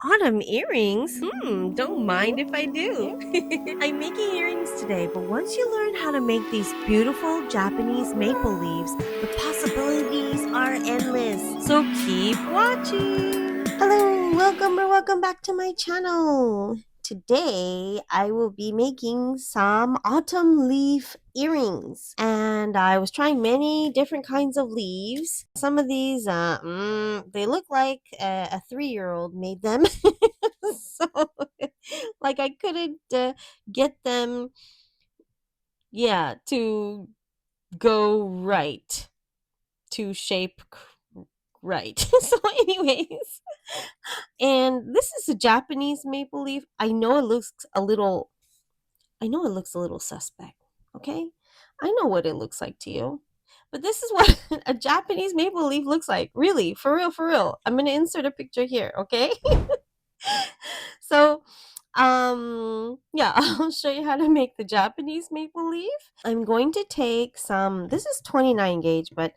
Autumn earrings? Don't mind if I do. I'm making earrings today, but once you learn how to make these beautiful Japanese maple leaves, the possibilities are endless. So keep watching. Hello, welcome back to my channel. Today, I will be making some autumn leaf earrings. And I was trying many different kinds of leaves. Some of these, they look like a 3-year-old made them. So, like I couldn't get them, yeah, to go right, to shape right. So, anyways, and this is a Japanese maple leaf. I know it looks a little suspect, okay? I know what it looks like to you. But this is what a Japanese maple leaf looks like. Really, for real, for real. I'm going to insert a picture here, okay? So, yeah, I'll show you how to make the Japanese maple leaf. I'm going to take some, this is 29 gauge, but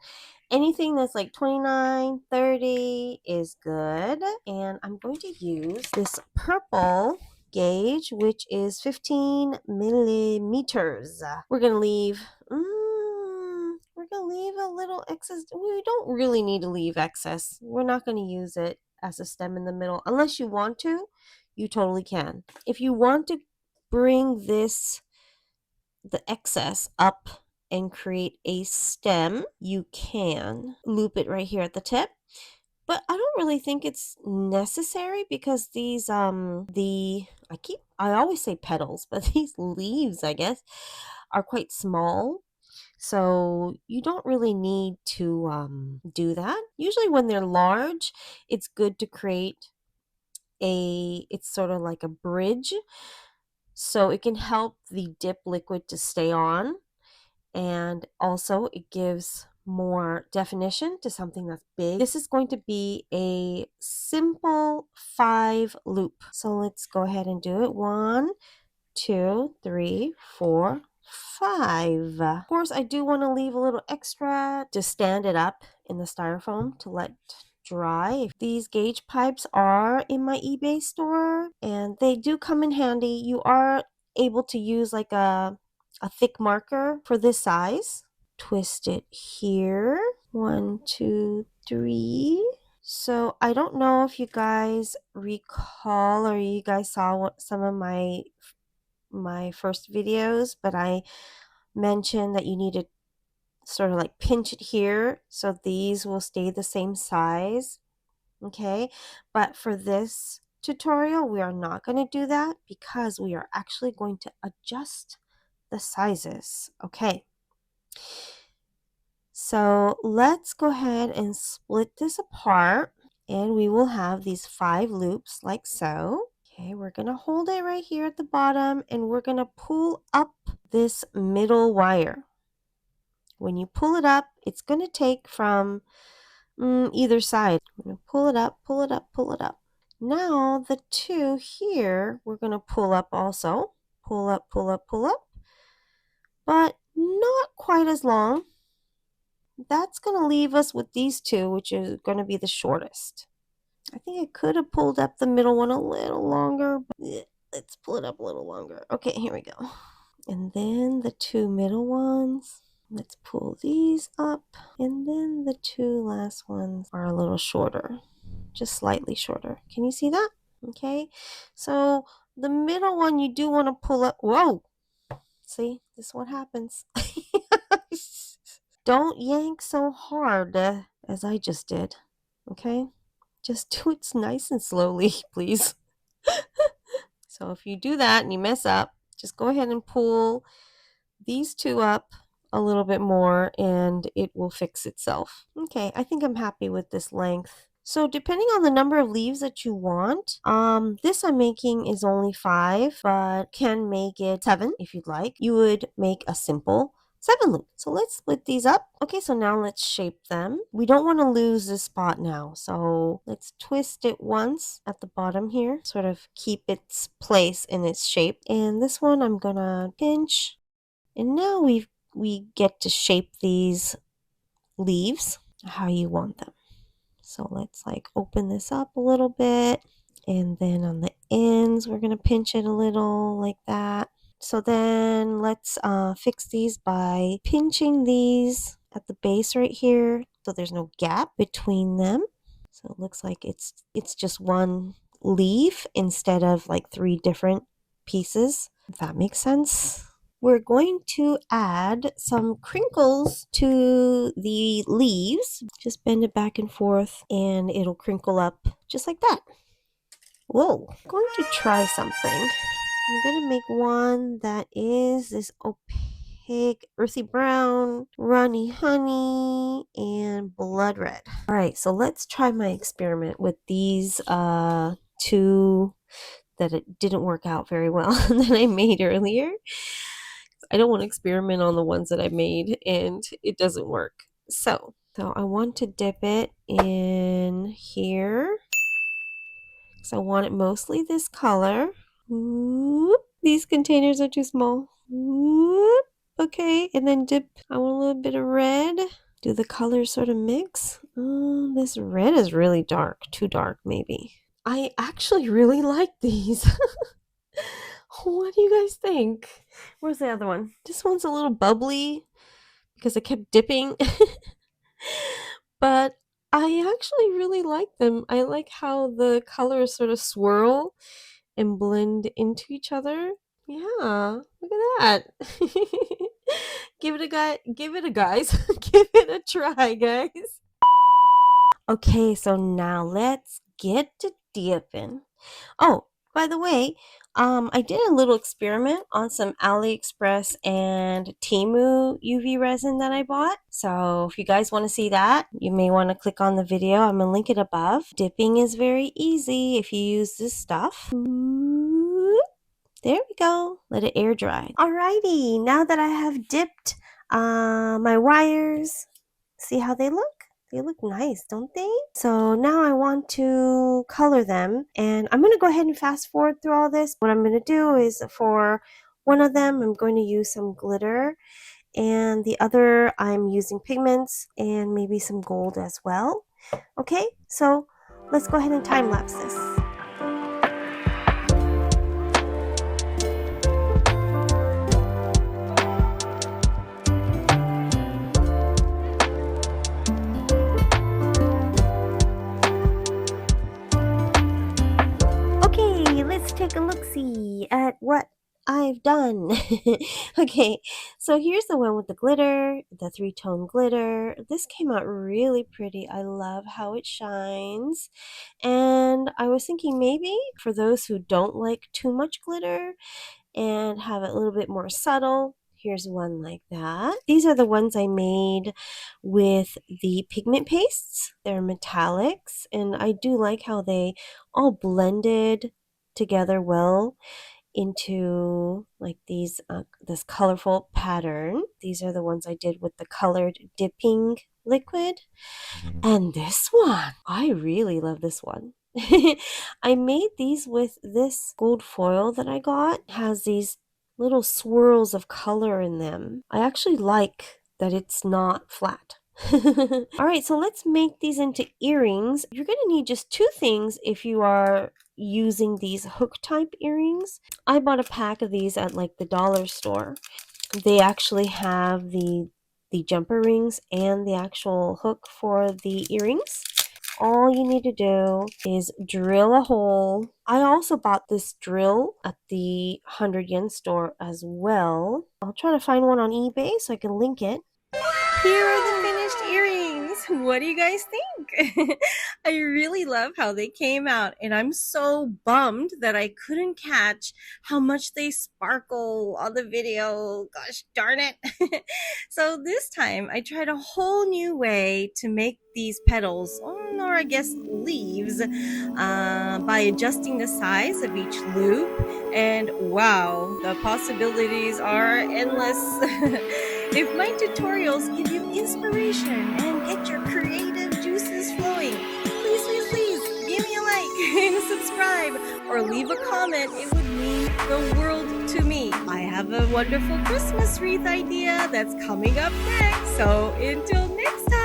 anything that's like 29, 30 is good. And I'm going to use this purple gauge, which is 15 millimeters. We're gonna leave a little excess. We don't really need to leave excess. We're not going to use it as a stem in the middle unless you want to. You totally can. If you want to bring the excess up and create a stem, you can loop it right here at the tip. But I don't really think it's necessary because these I always say petals, but these leaves, I guess, are quite small. So you don't really need to do that. Usually when they're large, it's good to create it's sort of like a bridge. So it can help the dip liquid to stay on. And also it gives more definition to something that's big. This is going to be a simple 5 loop. So let's go ahead and do it. 1, 2, 3, 4, 5. Of course, I do want to leave a little extra to stand it up in the styrofoam to let dry. These gauge pipes are in my eBay store and they do come in handy. You are able to use like a thick marker for this size. Twist it here. 1, 2, 3. So I don't know if you guys recall or you guys saw some of my first videos, but I mentioned that you need to sort of like pinch it here so these will stay the same size. Okay, but for this tutorial we are not going to do that because we are actually going to adjust the sizes. Okay, so let's go ahead and split this apart and we will have these 5 loops like so. Okay, we're going to hold it right here at the bottom and we're going to pull up this middle wire. When you pull it up, it's going to take from either side. We're going to pull it up, pull it up, pull it up. Now the 2 here, we're going to pull up also. Pull up, pull up, pull up. But not quite as long. That's going to leave us with these 2, which is going to be the shortest. I think I could have pulled up the middle one a little longer, but let's pull it up a little longer. Okay, here we go. And then the 2 middle ones. Let's pull these up. And then the 2 last ones are a little shorter, just slightly shorter. Can you see that? Okay, so the middle one you do want to pull up. Whoa! See, this is what happens. Don't yank so hard as I just did. Okay, just do it nice and slowly, please. So if you do that and you mess up, just go ahead and pull these 2 up a little bit more and it will fix itself. Okay, I think I'm happy with this length. So depending on the number of leaves that you want, this I'm making is only 5, but can make it 7 if you'd like. You would make a simple 7 loop. So let's split these up. Okay, so now let's shape them. We don't want to lose this spot now. So let's twist it once at the bottom here, sort of keep its place in its shape. And this one I'm gonna pinch. And now we get to shape these leaves how you want them. So let's like open this up a little bit. And then on the ends, we're going to pinch it a little like that. So then let's fix these by pinching these at the base right here so there's no gap between them. So it looks like it's just one leaf instead of like 3 different pieces, if that makes sense. We're going to add some crinkles to the leaves. Just bend it back and forth and it'll crinkle up just like that. Whoa, I'm going to try something. I'm going to make one that is this opaque, earthy brown, runny honey, and blood red. All right, so let's try my experiment with these 2 that it didn't work out very well that I made earlier. I don't want to experiment on the ones that I made and it doesn't work. So I want to dip it in here. So I want it mostly this color. Whoop. These containers are too small. Whoop. Okay, and then dip. I want a little bit of red. Do the colors sort of mix? This red is really dark. Too dark, maybe. I actually really like these. What do you guys think? Where's the other one? This one's a little bubbly because I kept dipping. But I actually really like them. I like how the colors sort of swirl and blend into each other. Yeah, look at that. Give it a guys. Give it a try, guys. Okay, so now let's get to dipping. Oh, by the way, I did a little experiment on some AliExpress and Temu UV resin that I bought. So if you guys want to see that, you may want to click on the video. I'm going to link it above. Dipping is very easy if you use this stuff. There we go. Let it air dry. Alrighty, now that I have dipped my wires, see how they look? They look nice, don't they? So now I want to color them, and I'm going to go ahead and fast forward through all this. What I'm going to do is for one of them, I'm going to use some glitter, and the other I'm using pigments and maybe some gold as well. Okay, so let's go ahead and time lapse this. Take a look-see at what I've done. Okay, so here's the one with the glitter, the 3-tone glitter. This came out really pretty. I love how it shines. And I was thinking maybe for those who don't like too much glitter and have it a little bit more subtle, here's one like that. These are the ones I made with the pigment pastes. They're metallics, and I do like how they all blended together well into like these this colorful pattern. These are the ones I did with the colored dipping liquid. And this one, I really love this one. I made these with this gold foil that I got. It has these little swirls of color in them. I actually like that it's not flat. All right, so let's make these into earrings. You're going to need just 2 things if you are using these hook type earrings. I bought a pack of these at like the dollar store. They actually have the jumper rings and the actual hook for the earrings. All you need to do is drill a hole. I also bought this drill at the 100 yen store as well. I'll try to find one on eBay so I can link it. Here are the finished earrings. What do you guys think? I really love how they came out, and I'm so bummed that I couldn't catch how much they sparkle on the video. Gosh darn it. So this time I tried a whole new way to make these petals, or I guess leaves, by adjusting the size of each loop, and wow, the possibilities are endless. If my tutorials give you inspiration and get your creative juices flowing, please give me a like and subscribe or leave a comment. It would mean the world to me. I have a wonderful Christmas wreath idea that's coming up next. So until next time.